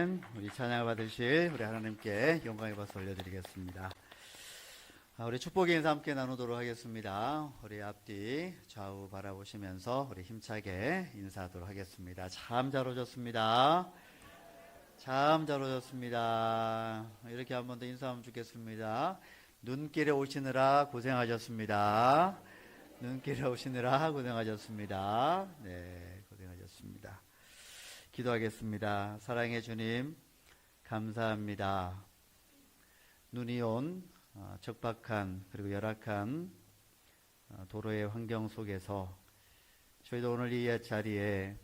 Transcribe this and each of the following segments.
아멘. 우리 찬양을 받으실 우리 하나님께 영광의 박수 올려드리겠습니다. 우리 축복의 인사 함께 나누도록 하겠습니다. 우리 앞뒤 좌우 바라보시면서 우리 힘차게 인사하도록 하겠습니다. 참 잘 오셨습니다. 참 잘 오셨습니다. 이렇게 한 번 더 인사하면 좋겠습니다. 눈길에 오시느라 고생하셨습니다. 눈길에 오시느라 고생하셨습니다. 네, 고생하셨습니다. 기도하겠습니다. 사랑의 주님, 감사합니다. 눈이 온 척박한 그리고 열악한 도로의 환경 속에서 저희도 오늘 이 자리에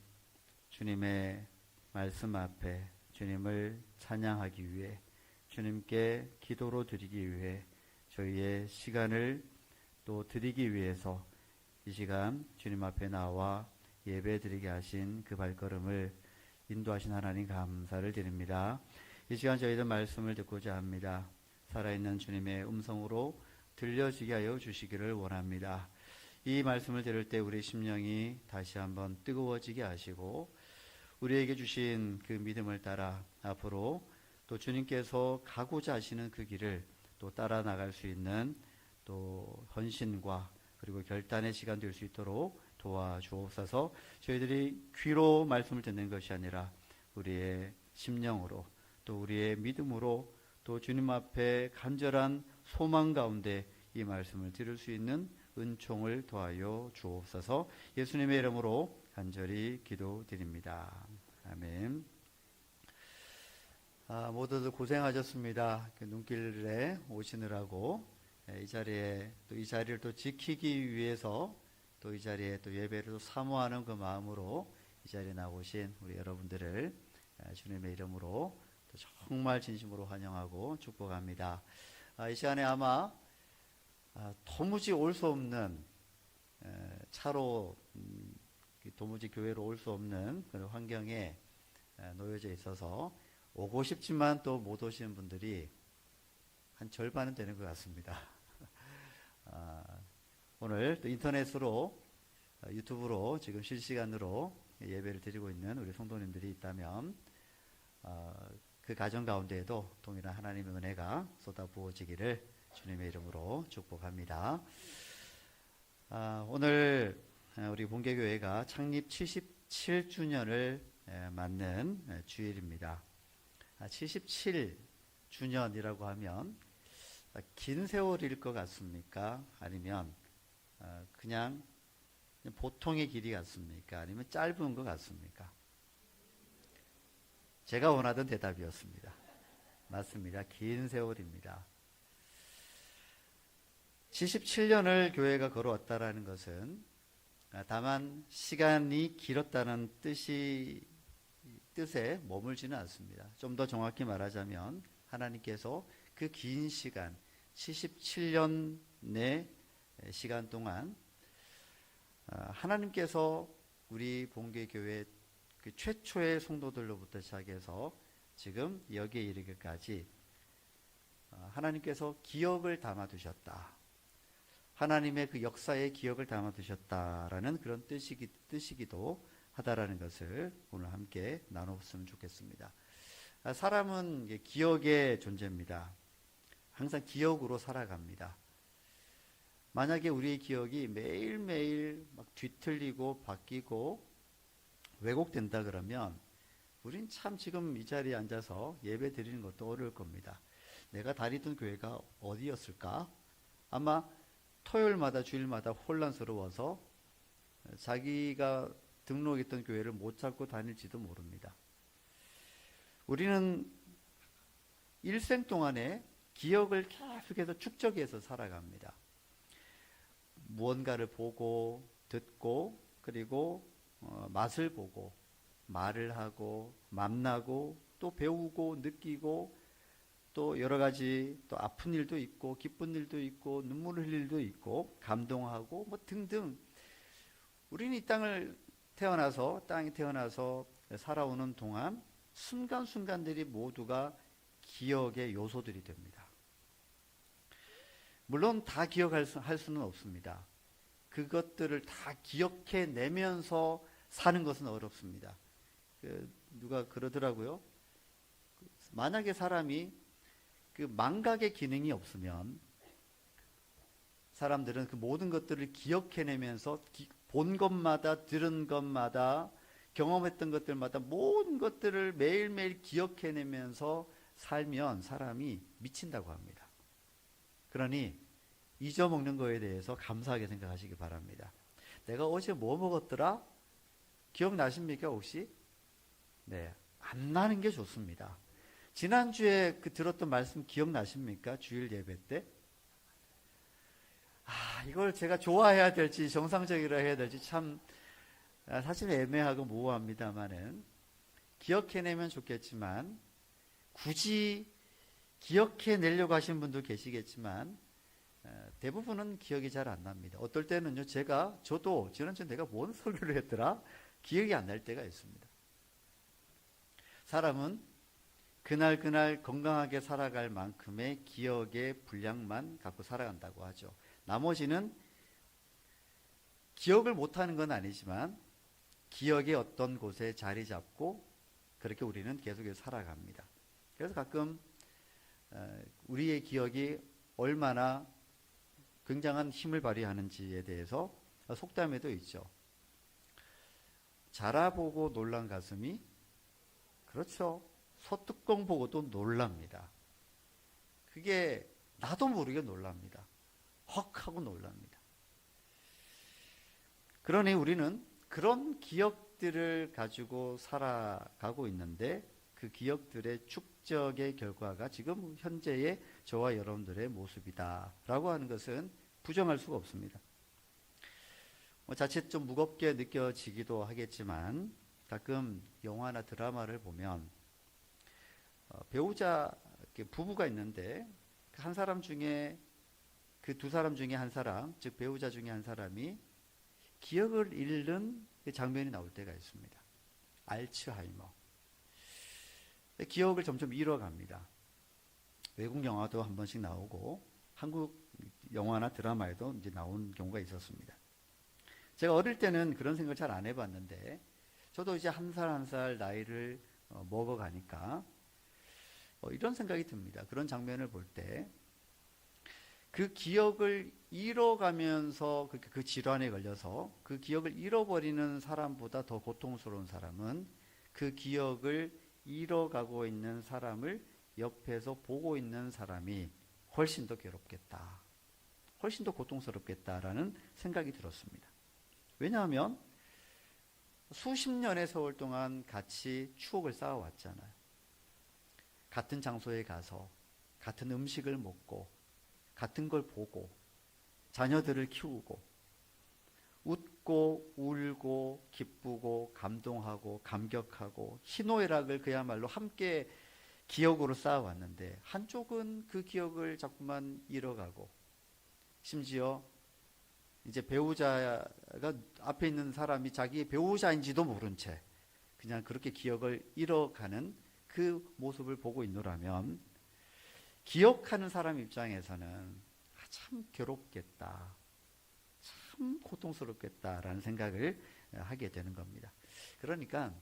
주님의 말씀 앞에 주님을 찬양하기 위해, 주님께 기도로 드리기 위해, 저희의 시간을 또 드리기 위해서 이 시간 주님 앞에 나와 예배 드리게 하신 그 발걸음을 인도하신 하나님 감사를 드립니다. 이 시간 저희들 말씀을 듣고자 합니다. 살아있는 주님의 음성으로 들려지게 하여 주시기를 원합니다. 이 말씀을 들을 때 우리 심령이 다시 한번 뜨거워지게 하시고, 우리에게 주신 그 믿음을 따라 앞으로 또 주님께서 가고자 하시는 그 길을 또 따라 나갈 수 있는 또 헌신과 그리고 결단의 시간 될 수 있도록 도와주옵소서. 저희들이 귀로 말씀을 듣는 것이 아니라 우리의 심령으로 또 우리의 믿음으로 또 주님 앞에 간절한 소망 가운데 이 말씀을 들을 수 있는 은총을 더하여 주옵소서. 예수님의 이름으로 간절히 기도드립니다. 아멘. 모두들 고생하셨습니다. 눈길에 오시느라고 이 자리에 또 이 자리를 또 지키기 위해서 또 이 자리에 또 예배를 또 사모하는 그 마음으로 이 자리에 나오신 우리 여러분들을 주님의 이름으로 또 정말 진심으로 환영하고 축복합니다. 이 시간에 아마 도무지 올 수 없는 차로 도무지 교회로 올 수 없는 그런 환경에 놓여져 있어서 오고 싶지만 또 못 오시는 분들이 한 절반은 되는 것 같습니다. 오늘 또 인터넷으로 유튜브로 지금 실시간으로 예배를 드리고 있는 우리 성도님들이 있다면 그 가정 가운데에도 동일한 하나님의 은혜가 쏟아부어지기를 주님의 이름으로 축복합니다. 오늘 우리 본계교회가 창립 77주년을 맞는 주일입니다. 77주년이라고 하면 긴 세월일 것 같습니까? 아니면 그냥 보통의 길이 같습니까? 아니면 짧은 것 같습니까? 제가 원하던 대답이었습니다. 맞습니다. 긴 세월입니다. 77년을 교회가 걸어왔다라는 것은 다만 시간이 길었다는 뜻에 머물지는 않습니다. 좀 더 정확히 말하자면 하나님께서 그 긴 시간 77년의 시간 동안 하나님께서 우리 본계교회 그 최초의 성도들로부터 시작해서 지금 여기에 이르기까지 하나님께서 기억을 담아두셨다. 하나님의 그 역사의 기억을 담아두셨다라는 그런 뜻이기도 하다라는 것을 오늘 함께 나눠봤으면 좋겠습니다. 사람은 기억의 존재입니다. 항상 기억으로 살아갑니다. 만약에 우리의 기억이 매일매일 막 뒤틀리고 바뀌고 왜곡된다 그러면 우린 참 지금 이 자리에 앉아서 예배 드리는 것도 어려울 겁니다. 내가 다니던 교회가 어디였을까? 아마 토요일마다 주일마다 혼란스러워서 자기가 등록했던 교회를 못 찾고 다닐지도 모릅니다. 우리는 일생 동안에 기억을 계속해서 축적해서 살아갑니다. 무언가를 보고 듣고 그리고 맛을 보고 말을 하고 만나고 또 배우고 느끼고 또 여러 가지 또 아픈 일도 있고 기쁜 일도 있고 눈물 흘릴 일도 있고 감동하고 뭐 등등. 우리는 이 땅에 태어나서 살아오는 동안 순간순간들이 모두가 기억의 요소들이 됩니다. 물론 다 기억할 수는 없습니다. 그것들을 다 기억해내면서 사는 것은 어렵습니다. 누가 그러더라고요. 만약에 사람이 그 망각의 기능이 없으면 사람들은 그 모든 것들을 기억해내면서 본 것마다 들은 것마다 경험했던 것들마다 모든 것들을 매일매일 기억해내면서 살면 사람이 미친다고 합니다. 그러니 잊어먹는 거에 대해서 감사하게 생각하시기 바랍니다. 내가 어제 뭐 먹었더라? 기억나십니까 혹시? 네, 안 나는 게 좋습니다. 지난주에 그 들었던 말씀 기억나십니까? 주일 예배 때? 이걸 제가 좋아해야 될지 정상적이라 해야 될지 참 사실 애매하고 모호합니다만은 기억해내면 좋겠지만 굳이 기억해내려고 하시는 분도 계시겠지만 대부분은 기억이 잘 안 납니다. 어떨 때는요, 저도 지난주에 내가 뭔 설교를 했더라? 기억이 안 날 때가 있습니다. 사람은 그날 건강하게 살아갈 만큼의 기억의 분량만 갖고 살아간다고 하죠. 나머지는 기억을 못하는 건 아니지만 기억의 어떤 곳에 자리 잡고 그렇게 우리는 계속해서 살아갑니다. 그래서 가끔 우리의 기억이 얼마나 굉장한 힘을 발휘하는지에 대해서 속담에도 있죠. 자라보고 놀란 가슴이, 그렇죠, 소뚜껑 보고도 놀랍니다. 그게 나도 모르게 놀랍니다. 헉 하고 놀랍니다. 그러니 우리는 그런 기억들을 가지고 살아가고 있는데 그 기억들의 축적의 결과가 지금 현재의 저와 여러분들의 모습이다라고 하는 것은 부정할 수가 없습니다. 자칫 좀 무겁게 느껴지기도 하겠지만 가끔 영화나 드라마를 보면 배우자 부부가 있는데 한 사람 중에 그 두 사람 중에 한 사람, 즉 배우자 중에 한 사람이 기억을 잃는 장면이 나올 때가 있습니다. 알츠하이머. 기억을 점점 잃어갑니다. 외국 영화도 한 번씩 나오고 한국 영화나 드라마에도 이제 나온 경우가 있었습니다. 제가 어릴 때는 그런 생각을 잘 안 해봤는데 저도 이제 한 살 한 살 나이를 먹어가니까 이런 생각이 듭니다. 그런 장면을 볼 때 그 기억을 잃어가면서 그 질환에 걸려서 그 기억을 잃어버리는 사람보다 더 고통스러운 사람은 그 기억을 잃어가고 있는 사람을 옆에서 보고 있는 사람이 훨씬 더 괴롭겠다. 훨씬 더 고통스럽겠다라는 생각이 들었습니다. 왜냐하면 수십 년의 세월 동안 같이 추억을 쌓아왔잖아요. 같은 장소에 가서 같은 음식을 먹고 같은 걸 보고 자녀들을 키우고 웃고 울고 기쁘고 감동하고 감격하고 희노애락을 그야말로 함께 기억으로 쌓아왔는데 한쪽은 그 기억을 자꾸만 잃어가고 심지어 이제 배우자가 앞에 있는 사람이 자기의 배우자인지도 모른 채 그냥 그렇게 기억을 잃어가는 그 모습을 보고 있노라면 기억하는 사람 입장에서는 참 괴롭겠다, 참 고통스럽겠다라는 생각을 하게 되는 겁니다. 그러니까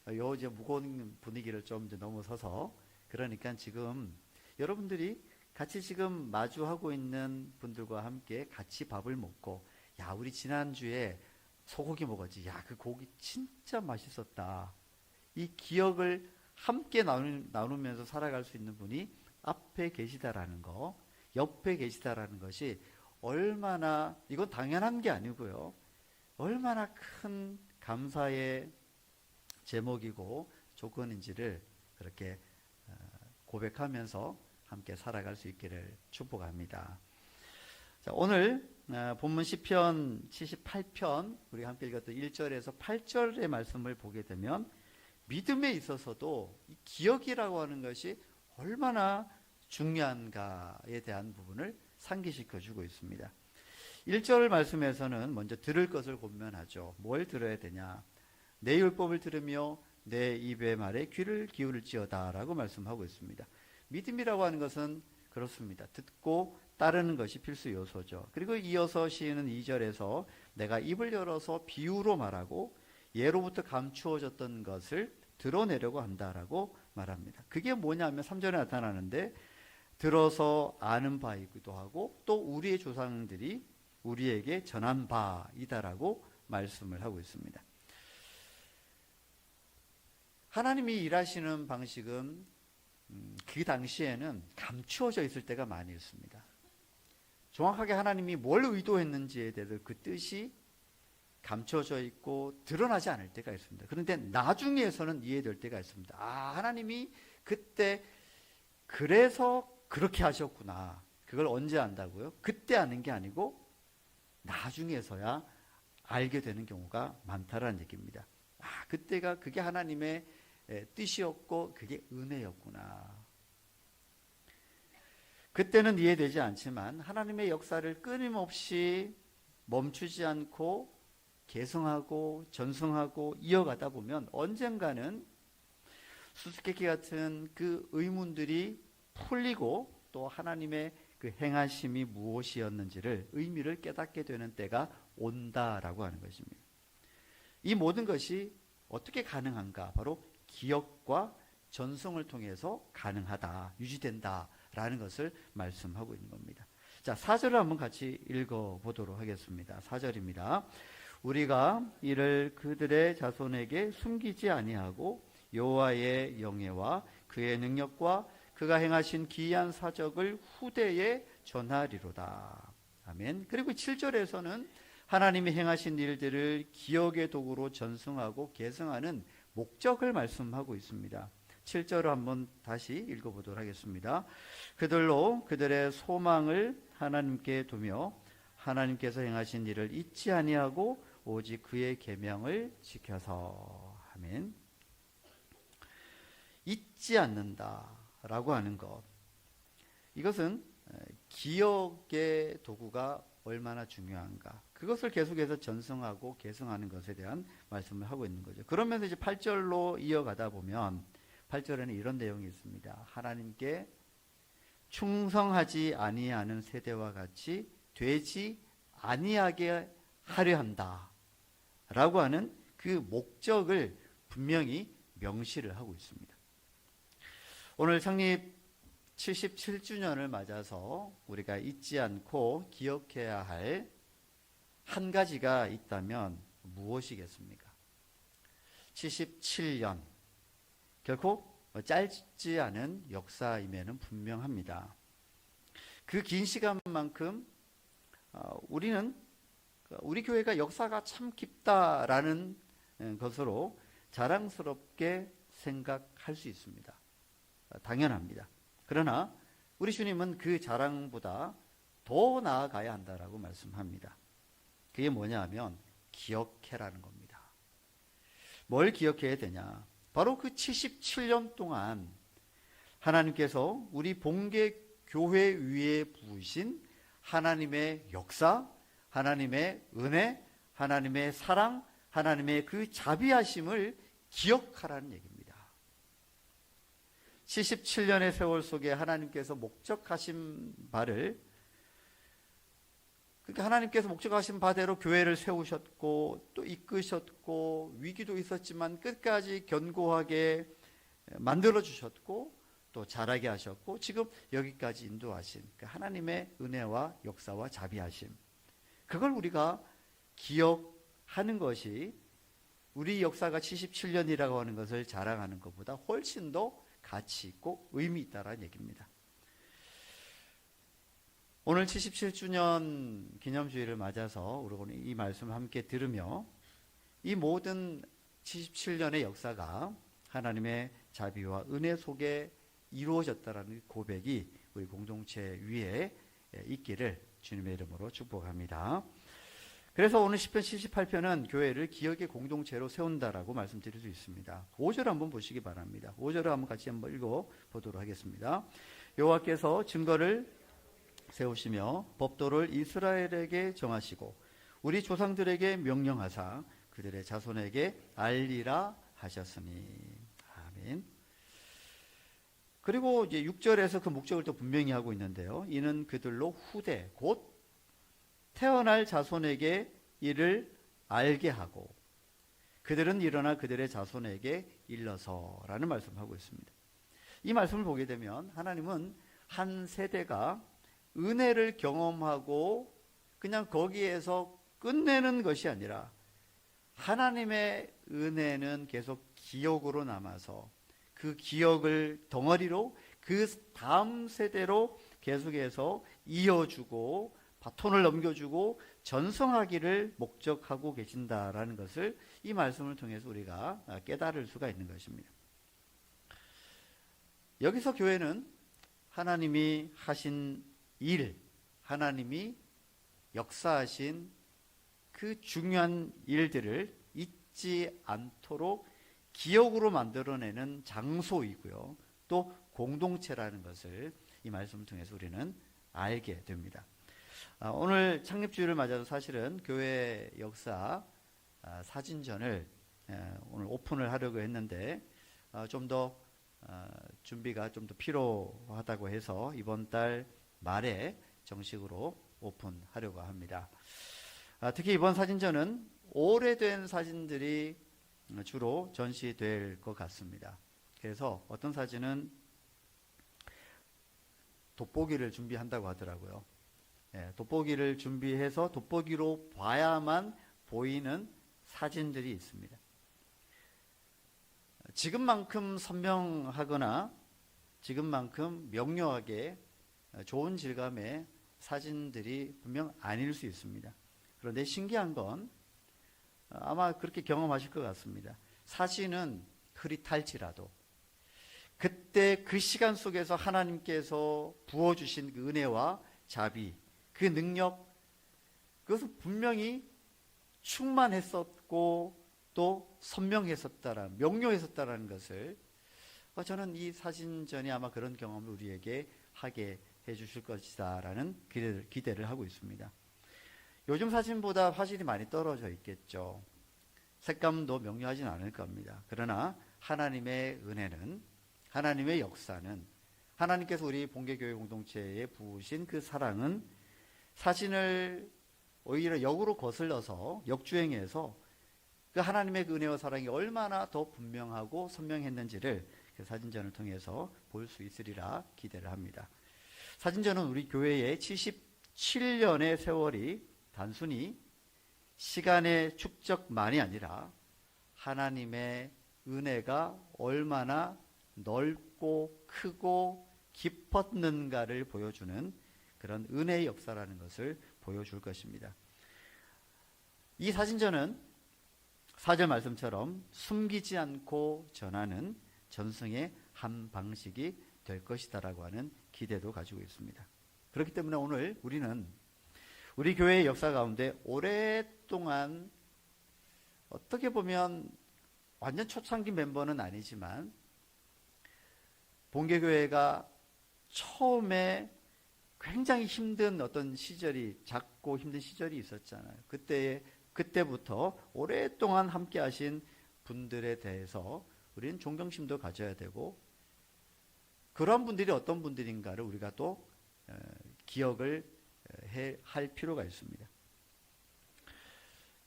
요 이제 무거운 분위기를 좀 이제 넘어서서 그러니까 지금 여러분들이 같이 지금 마주하고 있는 분들과 함께 같이 밥을 먹고 야 우리 지난주에 소고기 먹었지, 야 그 고기 진짜 맛있었다, 이 기억을 함께 나누면서 살아갈 수 있는 분이 앞에 계시다라는 거, 옆에 계시다라는 것이 얼마나, 이건 당연한 게 아니고요, 얼마나 큰 감사의 제목이고 조건인지를 그렇게 고백하면서 함께 살아갈 수 있기를 축복합니다. 자, 오늘 본문 시편 78편 우리 함께 읽었던 1절에서 8절의 말씀을 보게 되면 믿음에 있어서도 이 기억이라고 하는 것이 얼마나 중요한가에 대한 부분을 상기시켜 주고 있습니다. 1절 말씀에서는 먼저 들을 것을 권면하죠. 뭘 들어야 되냐? 내 율법을 들으며 내 입의 말에 귀를 기울일지어다 라고 말씀하고 있습니다. 믿음이라고 하는 것은 그렇습니다. 듣고 따르는 것이 필수 요소죠. 그리고 이어서 시인은 2절에서 내가 입을 열어서 비유로 말하고 예로부터 감추어졌던 것을 드러내려고 한다라고 말합니다. 그게 뭐냐면 3절에 나타나는데 들어서 아는 바이기도 하고 또 우리의 조상들이 우리에게 전한 바이다라고 말씀을 하고 있습니다. 하나님이 일하시는 방식은 그 당시에는 감추어져 있을 때가 많이 있습니다. 정확하게 하나님이 뭘 의도했는지에 대해서 그 뜻이 감춰져 있고 드러나지 않을 때가 있습니다. 그런데 나중에서는 이해될 때가 있습니다. 하나님이 그때 그래서 그렇게 하셨구나. 그걸 언제 안다고요? 그때 아는 게 아니고 나중에서야 알게 되는 경우가 많다라는 얘기입니다. 그때가 그게 하나님의 뜻이었고 그게 은혜였구나. 그때는 이해되지 않지만 하나님의 역사를 끊임없이 멈추지 않고 계승하고 전승하고 이어가다 보면 언젠가는 수수께끼 같은 그 의문들이 풀리고 또 하나님의 그 행하심이 무엇이었는지를 의미를 깨닫게 되는 때가 온다라고 하는 것입니다. 이 모든 것이 어떻게 가능한가? 바로 기억과 전승을 통해서 가능하다, 유지된다라는 것을 말씀하고 있는 겁니다. 자, 4절을 한번 같이 읽어보도록 하겠습니다. 4절입니다. 우리가 이를 그들의 자손에게 숨기지 아니하고 여호와의 영예와 그의 능력과 그가 행하신 기이한 사적을 후대에 전하리로다. 아멘. 그리고 7절에서는 하나님이 행하신 일들을 기억의 도구로 전승하고 계승하는 목적을 말씀하고 있습니다. 7절을 한번 다시 읽어보도록 하겠습니다. 그들로 그들의 소망을 하나님께 두며 하나님께서 행하신 일을 잊지 아니하고 오직 그의 계명을 지켜서. 아멘. 잊지 않는다라고 하는 것, 이것은 기억의 도구가 얼마나 중요한가, 그것을 계속해서 전승하고 계승하는 것에 대한 말씀을 하고 있는 거죠. 그러면서 이제 8절로 이어가다 보면 8절에는 이런 내용이 있습니다. 하나님께 충성하지 아니하는 세대와 같이 되지 아니하게 하려 한다 라고 하는 그 목적을 분명히 명시를 하고 있습니다. 오늘 창립 77주년을 맞아서 우리가 잊지 않고 기억해야 할 한 가지가 있다면 무엇이겠습니까? 77년, 결코 짧지 않은 역사임에는 분명합니다. 그 긴 시간만큼 우리 교회가 역사가 참 깊다라는 것으로 자랑스럽게 생각할 수 있습니다. 당연합니다. 그러나 우리 주님은 그 자랑보다 더 나아가야 한다라고 말씀합니다. 그게 뭐냐 하면 기억해라는 겁니다. 뭘 기억해야 되냐? 바로 그 77년 동안 하나님께서 우리 본계 교회 위에 부으신 하나님의 역사, 하나님의 은혜, 하나님의 사랑, 하나님의 그 자비하심을 기억하라는 얘기입니다. 77년의 세월 속에 하나님께서 목적하신 바를, 그러니까 하나님께서 목적하신 바대로 교회를 세우셨고 또 이끄셨고 위기도 있었지만 끝까지 견고하게 만들어 주셨고 또 자라게 하셨고 지금 여기까지 인도하신 그 하나님의 은혜와 역사와 자비하심, 그걸 우리가 기억하는 것이 우리 역사가 77년이라고 하는 것을 자랑하는 것보다 훨씬 더 가치 있고 의미 있다라는 얘기입니다. 오늘 77주년 기념주일을 맞아서 우리 이 말씀을 함께 들으며 이 모든 77년의 역사가 하나님의 자비와 은혜 속에 이루어졌다라는 고백이 우리 공동체 위에 있기를 주님의 이름으로 축복합니다. 그래서 오늘 시편 78편은 교회를 기억의 공동체로 세운다라고 말씀드릴 수 있습니다. 5절 한번 보시기 바랍니다. 5절을 한번 같이 한번 읽어보도록 하겠습니다. 여호와께서 증거를 세우시며 법도를 이스라엘에게 정하시고 우리 조상들에게 명령하사 그들의 자손에게 알리라 하셨으니. 아멘. 그리고 이제 6절에서 그 목적을 또 분명히 하고 있는데요. 이는 그들로 후대 곧 태어날 자손에게 이를 알게 하고 그들은 일어나 그들의 자손에게 일러서라는 말씀을 하고 있습니다. 이 말씀을 보게 되면 하나님은 한 세대가 은혜를 경험하고 그냥 거기에서 끝내는 것이 아니라 하나님의 은혜는 계속 기억으로 남아서 그 기억을 덩어리로 그 다음 세대로 계속해서 이어주고 바톤을 넘겨주고 전승하기를 목적하고 계신다라는 것을 이 말씀을 통해서 우리가 깨달을 수가 있는 것입니다. 여기서 교회는 하나님이 하신 일, 하나님이 역사하신 그 중요한 일들을 잊지 않도록 기억으로 만들어내는 장소이고요. 또 공동체라는 것을 이 말씀을 통해서 우리는 알게 됩니다. 오늘 창립주일을 맞아서 사실은 교회 역사 사진전을 오늘 오픈을 하려고 했는데 좀 더 준비가 좀 더 필요하다고 해서 이번 달 말에 정식으로 오픈하려고 합니다. 특히 이번 사진전은 오래된 사진들이 주로 전시될 것 같습니다. 그래서 어떤 사진은 돋보기를 준비한다고 하더라고요. 돋보기를 준비해서 돋보기로 봐야만 보이는 사진들이 있습니다. 지금만큼 선명하거나 지금만큼 명료하게 좋은 질감의 사진들이 분명 아닐 수 있습니다. 그런데 신기한 건 아마 그렇게 경험하실 것 같습니다. 사진은 흐릿할지라도 그때 그 시간 속에서 하나님께서 부어주신 그 은혜와 자비, 그 능력, 그것은 분명히 충만했었고 또 선명했었다라는, 명료했었다라는 것을 저는 이 사진전이 아마 그런 경험을 우리에게 하게 해주실 것이다라는 기대를 하고 있습니다. 요즘 사진보다 화질이 많이 떨어져 있겠죠. 색감도 명료하진 않을 겁니다. 그러나 하나님의 은혜는, 하나님의 역사는, 하나님께서 우리 본계교회 공동체에 부으신 그 사랑은 사진을 오히려 역으로 거슬러서 역주행해서 그 하나님의 그 은혜와 사랑이 얼마나 더 분명하고 선명했는지를 그 사진전을 통해서 볼 수 있으리라 기대를 합니다. 사진전은 우리 교회의 77년의 세월이 단순히 시간의 축적만이 아니라 하나님의 은혜가 얼마나 넓고 크고 깊었는가를 보여주는 그런 은혜의 역사라는 것을 보여줄 것입니다. 이 사진전은 4절 말씀처럼 숨기지 않고 전하는 전승의 한 방식이 될 것이다라고 하는 기대도 가지고 있습니다. 그렇기 때문에 오늘 우리는 우리 교회의 역사 가운데 오랫동안 어떻게 보면 완전 초창기 멤버는 아니지만 본계교회가 처음에 굉장히 힘든 어떤 시절이, 작고 힘든 시절이 있었잖아요. 그때부터 오랫동안 함께 하신 분들에 대해서 우리는 존경심도 가져야 되고 그런 분들이 어떤 분들인가를 우리가 또 기억을 할 필요가 있습니다.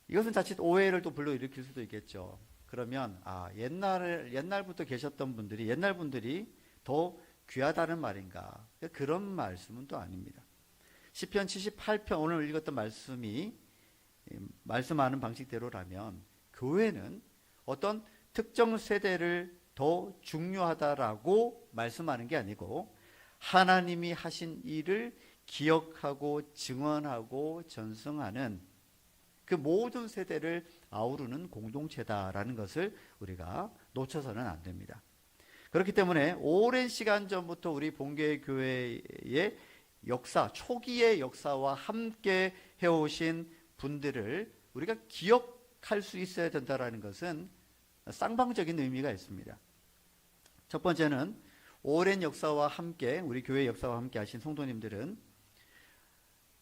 이것은 자칫 오해를 또 불러일으킬 수도 있겠죠. 그러면 옛날부터 계셨던 분들이, 옛날 분들이 더 귀하다는 말인가? 그런 말씀은 또 아닙니다. 시편 78편 오늘 읽었던 말씀이 말씀하는 방식대로라면 교회는 어떤 특정 세대를 더 중요하다라고 말씀하는 게 아니고 하나님이 하신 일을 기억하고 증언하고 전승하는 그 모든 세대를 아우르는 공동체다라는 것을 우리가 놓쳐서는 안 됩니다. 그렇기 때문에 오랜 시간 전부터 우리 본계교회의 역사, 초기의 역사와 함께 해오신 분들을 우리가 기억할 수 있어야 된다는 것은 쌍방적인 의미가 있습니다. 첫 번째는 오랜 역사와 함께, 우리 교회 역사와 함께 하신 성도님들은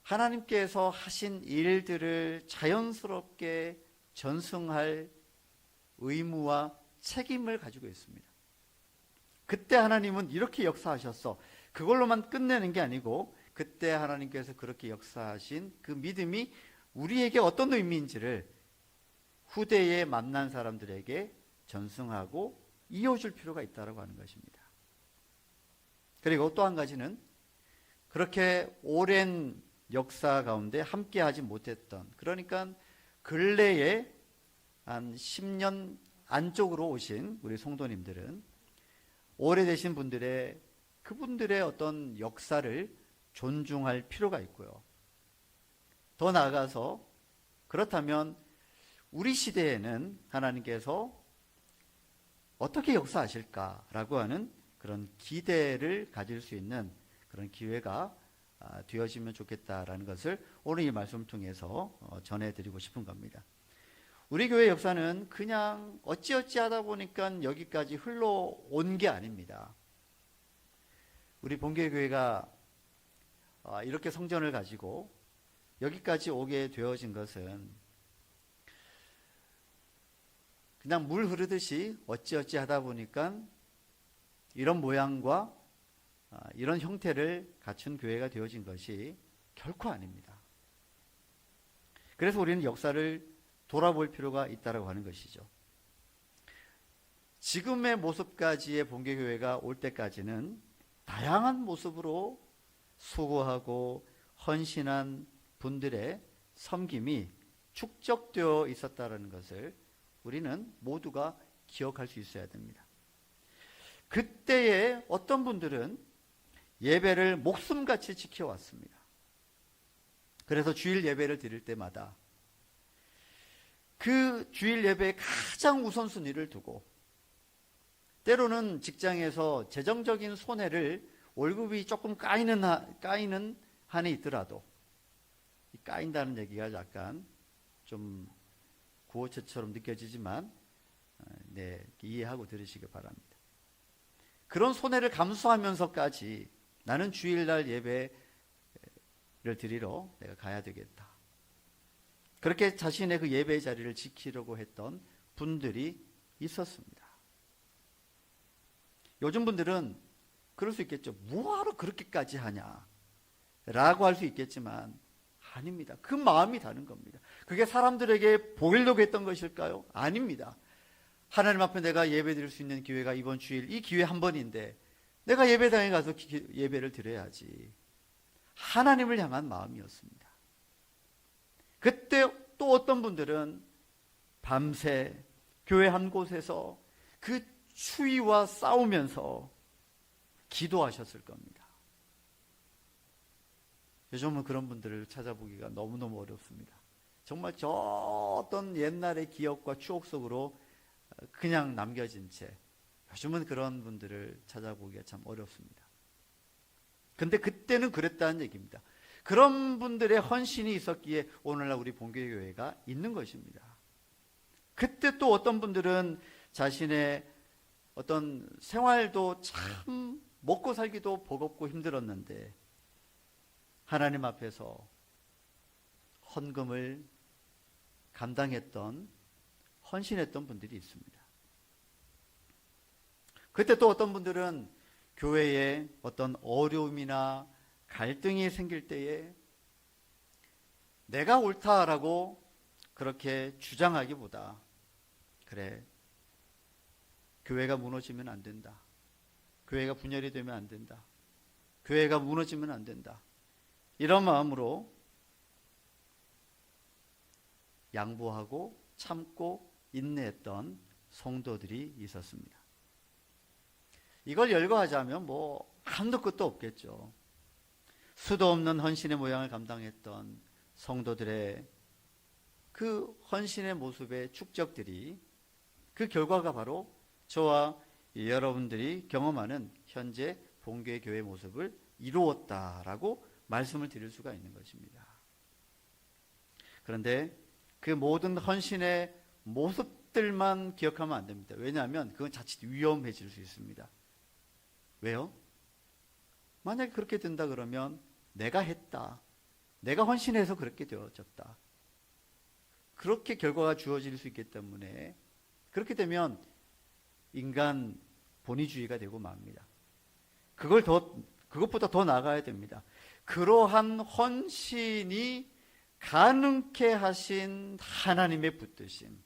하나님께서 하신 일들을 자연스럽게 전승할 의무와 책임을 가지고 있습니다. 그때 하나님은 이렇게 역사하셨어. 그걸로만 끝내는 게 아니고 그때 하나님께서 그렇게 역사하신 그 믿음이 우리에게 어떤 의미인지를 후대에 만난 사람들에게 전승하고 이어줄 필요가 있다고 하는 것입니다. 그리고 또 한 가지는 그렇게 오랜 역사 가운데 함께하지 못했던, 그러니까 근래에 한 10년 안쪽으로 오신 우리 성도님들은 오래되신 분들의 그분들의 어떤 역사를 존중할 필요가 있고요. 더 나아가서 그렇다면 우리 시대에는 하나님께서 어떻게 역사하실까라고 하는 그런 기대를 가질 수 있는 그런 기회가 되어지면 좋겠다라는 것을 오늘 이 말씀을 통해서 전해드리고 싶은 겁니다. 우리 교회 역사는 그냥 어찌어찌 하다 보니까 여기까지 흘러온 게 아닙니다. 우리 본교회가 이렇게 성전을 가지고 여기까지 오게 되어진 것은 그냥 물 흐르듯이 어찌어찌 하다 보니까 이런 모양과 이런 형태를 갖춘 교회가 되어진 것이 결코 아닙니다. 그래서 우리는 역사를 돌아볼 필요가 있다고 하는 것이죠. 지금의 모습까지의 본교교회가 올 때까지는 다양한 모습으로 수고하고 헌신한 분들의 섬김이 축적되어 있었다는 것을 우리는 모두가 기억할 수 있어야 됩니다. 그때에 어떤 분들은 예배를 목숨같이 지켜왔습니다. 그래서 주일 예배를 드릴 때마다 그 주일 예배에 가장 우선순위를 두고, 때로는 직장에서 재정적인 손해를 월급이 조금 까이는 한이 있더라도, 까인다는 얘기가 약간 좀 구호체처럼 느껴지지만 이해하고 들으시기 바랍니다. 그런 손해를 감수하면서까지 나는 주일날 예배를 드리러 내가 가야 되겠다, 그렇게 자신의 그 예배의 자리를 지키려고 했던 분들이 있었습니다. 요즘 분들은 그럴 수 있겠죠. 뭐하러 그렇게까지 하냐 라고 할 수 있겠지만 아닙니다. 그 마음이 다른 겁니다. 그게 사람들에게 보이려고 했던 것일까요? 아닙니다. 하나님 앞에 내가 예배 드릴 수 있는 기회가 이번 주일 이 기회 한 번인데 내가 예배당에 가서 예배를 드려야지, 하나님을 향한 마음이었습니다. 그때 또 어떤 분들은 밤새 교회 한 곳에서 그 추위와 싸우면서 기도하셨을 겁니다. 요즘은 그런 분들을 찾아보기가 너무너무 어렵습니다. 정말 저 어떤 옛날의 기억과 추억 속으로 그냥 남겨진 채 요즘은 그런 분들을 찾아보기가 참 어렵습니다. 근데 그때는 그랬다는 얘기입니다. 그런 분들의 헌신이 있었기에 오늘날 우리 본교회가 있는 것입니다. 그때 또 어떤 분들은 자신의 어떤 생활도 참 먹고 살기도 버겁고 힘들었는데 하나님 앞에서 헌금을 감당했던, 헌신했던 분들이 있습니다. 그때 또 어떤 분들은 교회에 어떤 어려움이나 갈등이 생길 때에 내가 옳다라고 그렇게 주장하기보다, 그래, 교회가 무너지면 안 된다, 교회가 분열이 되면 안 된다, 교회가 무너지면 안 된다, 이런 마음으로 양보하고 참고 인내했던 성도들이 있었습니다. 이걸 열거하자면 뭐 한도 끝도 없겠죠. 수도 없는 헌신의 모양을 감당했던 성도들의 그 헌신의 모습의 축적들이, 그 결과가 바로 저와 여러분들이 경험하는 현재 본교회 교회 모습을 이루었다라고 말씀을 드릴 수가 있는 것입니다. 그런데 그 모든 헌신의 모습들만 기억하면 안 됩니다. 왜냐하면 그건 자칫 위험해질 수 있습니다. 왜요? 만약에 그렇게 된다 그러면 내가 했다, 내가 헌신해서 그렇게 되어졌다, 그렇게 결과가 주어질 수 있기 때문에, 그렇게 되면 인간 본위주의가 되고 맙니다. 그것보다 더 나아가야 됩니다. 그러한 헌신이 가능케 하신 하나님의 붙드심,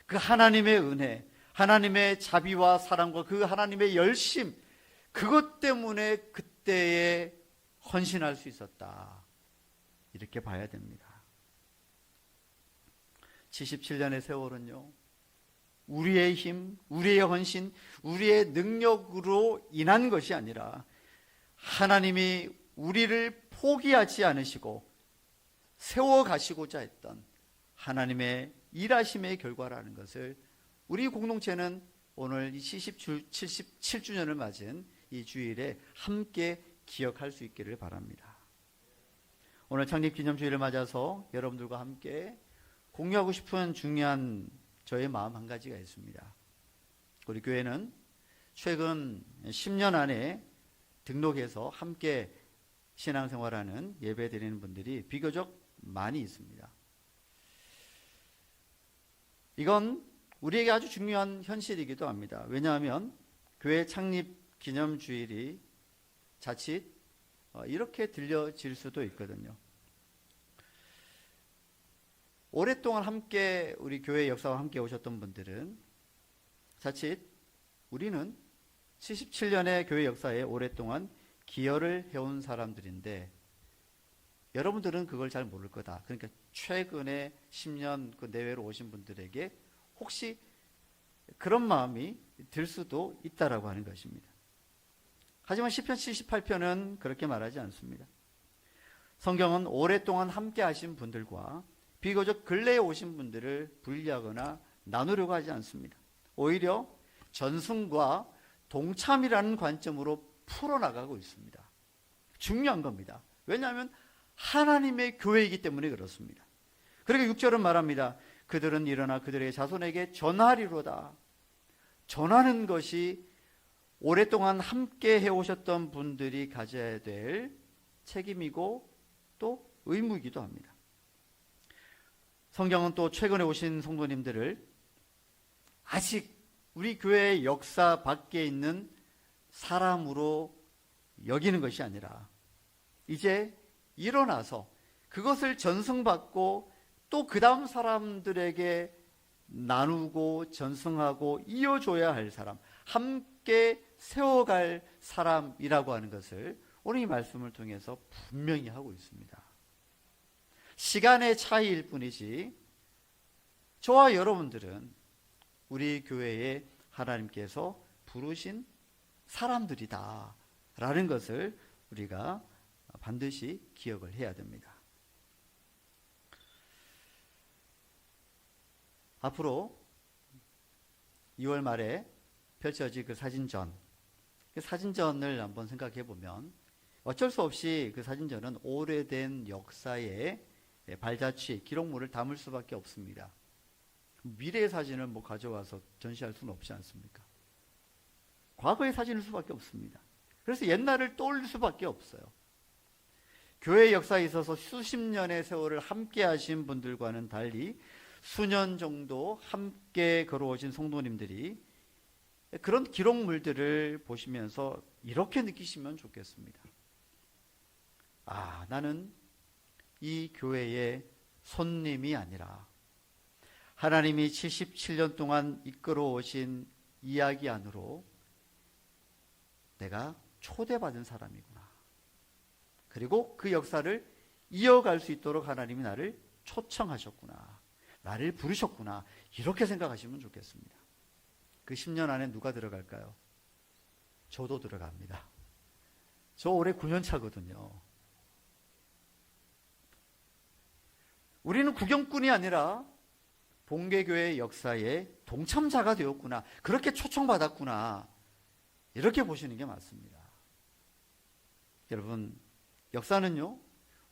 그 하나님의 은혜, 하나님의 자비와 사랑과 그 하나님의 열심, 그것 때문에 그때에 헌신할 수 있었다. 이렇게 봐야 됩니다. 77년의 세월은요, 우리의 힘, 우리의 헌신, 우리의 능력으로 인한 것이 아니라 하나님이 우리를 포기하지 않으시고 세워가시고자 했던 하나님의 일하심의 결과라는 것을 우리 공동체는 오늘 이 77주년을 맞은 이 주일에 함께 기억할 수 있기를 바랍니다. 오늘 창립기념주일을 맞아서 여러분들과 함께 공유하고 싶은 중요한 저의 마음 한 가지가 있습니다. 우리 교회는 최근 10년 안에 등록해서 함께 신앙생활하는 예배 드리는 분들이 비교적 많이 있습니다. 이건 우리에게 아주 중요한 현실이기도 합니다. 왜냐하면 교회 창립 기념주일이 자칫 이렇게 들려질 수도 있거든요. 오랫동안 함께 우리 교회 역사와 함께 오셨던 분들은 자칫 우리는 77년의 교회 역사에 오랫동안 기여를 해온 사람들인데 여러분들은 그걸 잘 모를 거다. 그러니까 최근에 10년 그 내외로 오신 분들에게 혹시 그런 마음이 들 수도 있다라고 하는 것입니다. 하지만 시편 78편은 그렇게 말하지 않습니다. 성경은 오랫동안 함께 하신 분들과 비교적 근래에 오신 분들을 분리하거나 나누려고 하지 않습니다. 오히려 전승과 동참이라는 관점으로 풀어나가고 있습니다. 중요한 겁니다. 왜냐하면 하나님의 교회이기 때문에 그렇습니다. 그러니까 6절은 말합니다. 그들은 일어나 그들의 자손에게 전하리로다. 전하는 것이 오랫동안 함께 해오셨던 분들이 가져야 될 책임이고 또 의무이기도 합니다. 성경은 또 최근에 오신 성도님들을 아직 우리 교회의 역사 밖에 있는 사람으로 여기는 것이 아니라 이제 일어나서 그것을 전승받고 또 그 다음 사람들에게 나누고 전승하고 이어줘야 할 사람, 함께 세워갈 사람이라고 하는 것을 오늘 이 말씀을 통해서 분명히 하고 있습니다. 시간의 차이일 뿐이지 저와 여러분들은 우리 교회에 하나님께서 부르신 사람들이다 라는 것을 우리가 반드시 기억을 해야 됩니다. 앞으로 2월 말에 펼쳐질 그 사진전, 그 사진전을 한번 생각해 보면 어쩔 수 없이 그 사진전은 오래된 역사의 발자취, 기록물을 담을 수밖에 없습니다. 미래의 사진을 뭐 가져와서 전시할 수는 없지 않습니까? 과거의 사진일 수밖에 없습니다. 그래서 옛날을 떠올릴 수밖에 없어요. 교회 역사에 있어서 수십 년의 세월을 함께 하신 분들과는 달리 수년 정도 함께 걸어오신 성도님들이 그런 기록물들을 보시면서 이렇게 느끼시면 좋겠습니다. 아, 나는 이 교회의 손님이 아니라 하나님이 77년 동안 이끌어 오신 이야기 안으로 내가 초대받은 사람이구나. 그리고 그 역사를 이어갈 수 있도록 하나님이 나를 초청하셨구나. 나를 부르셨구나. 이렇게 생각하시면 좋겠습니다. 그 10년 안에 누가 들어갈까요? 저도 들어갑니다. 저 올해 9년 차거든요. 우리는 구경꾼이 아니라 봉계교회의 역사에 동참자가 되었구나. 그렇게 초청받았구나. 이렇게 보시는 게 맞습니다. 여러분, 역사는요,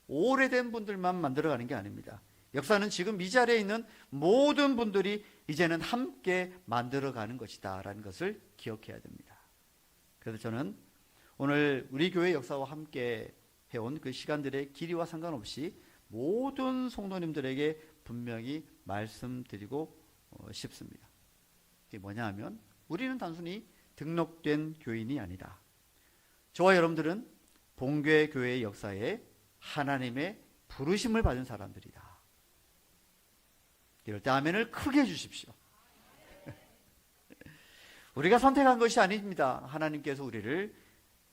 오래된 분들만 만들어가는 게 아닙니다. 역사는 지금 이 자리에 있는 모든 분들이 이제는 함께 만들어가는 것이다 라는 것을 기억해야 됩니다. 그래서 저는 오늘 우리 교회 역사와 함께 해온 그 시간들의 길이와 상관없이 모든 성도님들에게 분명히 말씀드리고 싶습니다. 그게 뭐냐 하면 우리는 단순히 등록된 교인이 아니다. 저와 여러분들은 봉교회 교회의 역사에 하나님의 부르심을 받은 사람들이다. 이럴 때 아멘을 크게 해주십시오. 우리가 선택한 것이 아닙니다. 하나님께서 우리를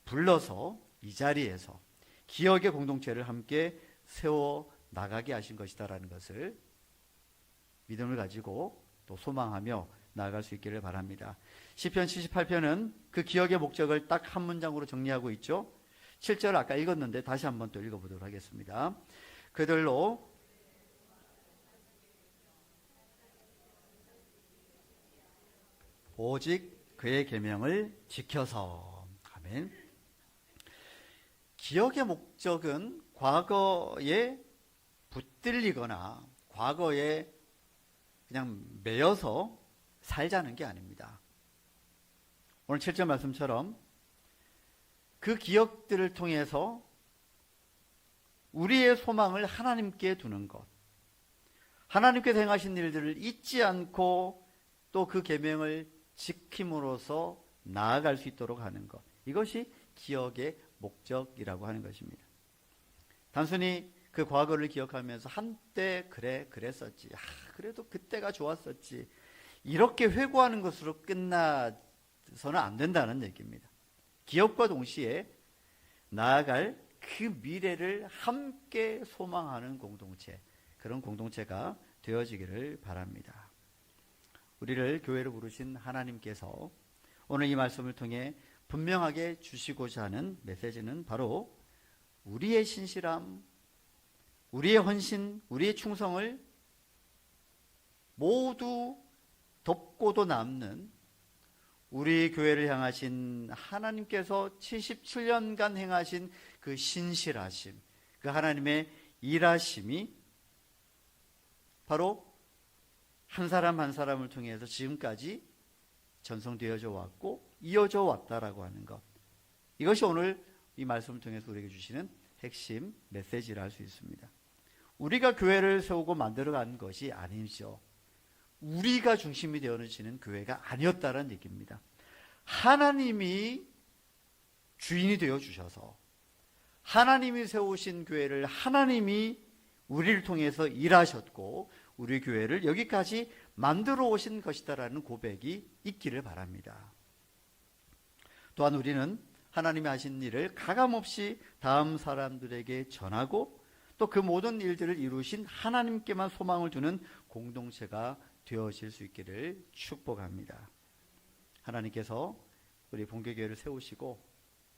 불러서 이 자리에서 기억의 공동체를 함께 세워 나가게 하신 것이다라는 것을 믿음을 가지고 또 소망하며 나아갈 수 있기를 바랍니다. 시편 78편은 그 기억의 목적을 딱 한 문장으로 정리하고 있죠. 7절 아까 읽었는데 다시 한번 또 읽어보도록 하겠습니다. 그들로 오직 그의 계명을 지켜서. 아멘. 기억의 목적은 과거에 붙들리거나 과거에 그냥 매여서 살자는 게 아닙니다. 오늘 7절 말씀처럼 그 기억들을 통해서 우리의 소망을 하나님께 두는 것, 하나님께서 행하신 일들을 잊지 않고 또 그 계명을 지킴으로써 나아갈 수 있도록 하는 것, 이것이 기억의 목적이라고 하는 것입니다. 단순히 그 과거를 기억하면서 한때 그랬었지, 그래도 그때가 좋았었지, 이렇게 회고하는 것으로 끝나서는 안 된다는 얘기입니다. 기억과 동시에 나아갈 그 미래를 함께 소망하는 공동체, 그런 공동체가 되어지기를 바랍니다. 우리를 교회로 부르신 하나님께서 오늘 이 말씀을 통해 분명하게 주시고자 하는 메시지는 바로 우리의 신실함, 우리의 헌신, 우리의 충성을 모두 덮고도 남는 우리 교회를 향하신 하나님께서 77년간 행하신 그 신실하심, 그 하나님의 일하심이 바로 한 사람 한 사람을 통해서 지금까지 전송되어져 왔고 이어져 왔다라고 하는 것, 이것이 오늘 이 말씀을 통해서 우리에게 주시는 핵심 메시지라 할 수 있습니다. 우리가 교회를 세우고 만들어간 것이 아니죠. 우리가 중심이 되어지는 교회가 아니었다는 얘기입니다. 하나님이 주인이 되어 주셔서 하나님이 세우신 교회를 하나님이 우리를 통해서 일하셨고 우리 교회를 여기까지 만들어 오신 것이다라는 고백이 있기를 바랍니다. 또한 우리는 하나님이 하신 일을 가감없이 다음 사람들에게 전하고 또 그 모든 일들을 이루신 하나님께만 소망을 두는 공동체가 되어질 수 있기를 축복합니다. 하나님께서 우리 본교교회를 세우시고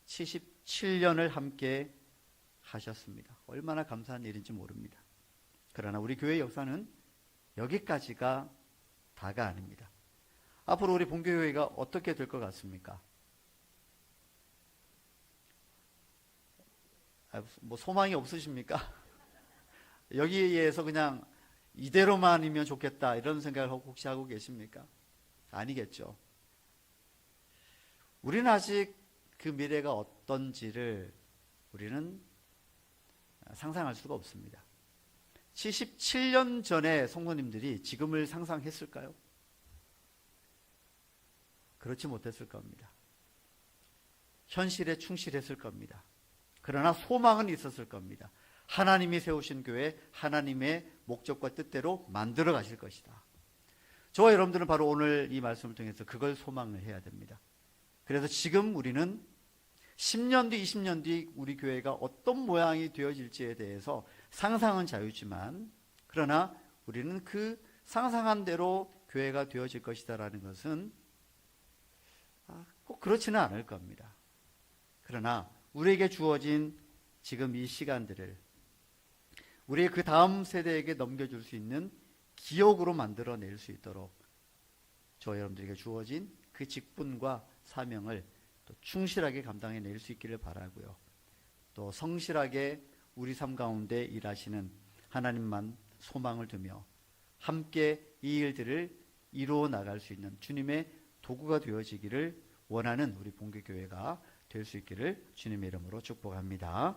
77년을 함께 하셨습니다. 얼마나 감사한 일인지 모릅니다. 그러나 우리 교회의 역사는 여기까지가 다가 아닙니다. 앞으로 우리 본교교회가 어떻게 될 것 같습니까? 뭐 소망이 없으십니까? 여기에서 그냥 이대로만이면 좋겠다 이런 생각을 혹시 하고 계십니까? 아니겠죠. 우리는 아직 그 미래가 어떤지를 우리는 상상할 수가 없습니다. 77년 전에 성도님들이 지금을 상상했을까요? 그렇지 못했을 겁니다. 현실에 충실했을 겁니다. 그러나 소망은 있었을 겁니다. 하나님이 세우신 교회, 하나님의 목적과 뜻대로 만들어 가실 것이다. 저와 여러분들은 바로 오늘 이 말씀을 통해서 그걸 소망을 해야 됩니다. 그래서 지금 우리는 10년 뒤, 20년 뒤 우리 교회가 어떤 모양이 되어질지에 대해서 상상은 자유지만, 그러나 우리는 그 상상한 대로 교회가 되어질 것이다라는 것은 꼭 그렇지는 않을 겁니다. 그러나 우리에게 주어진 지금 이 시간들을 우리의 그 다음 세대에게 넘겨줄 수 있는 기억으로 만들어낼 수 있도록 저와 여러분들에게 주어진 그 직분과 사명을 또 충실하게 감당해낼 수 있기를 바라고요. 또 성실하게 우리 삶 가운데 일하시는 하나님만 소망을 두며 함께 이 일들을 이루어 나갈 수 있는 주님의 도구가 되어지기를 원하는 우리 본교교회가 될 수 있기를 주님의 이름으로 축복합니다.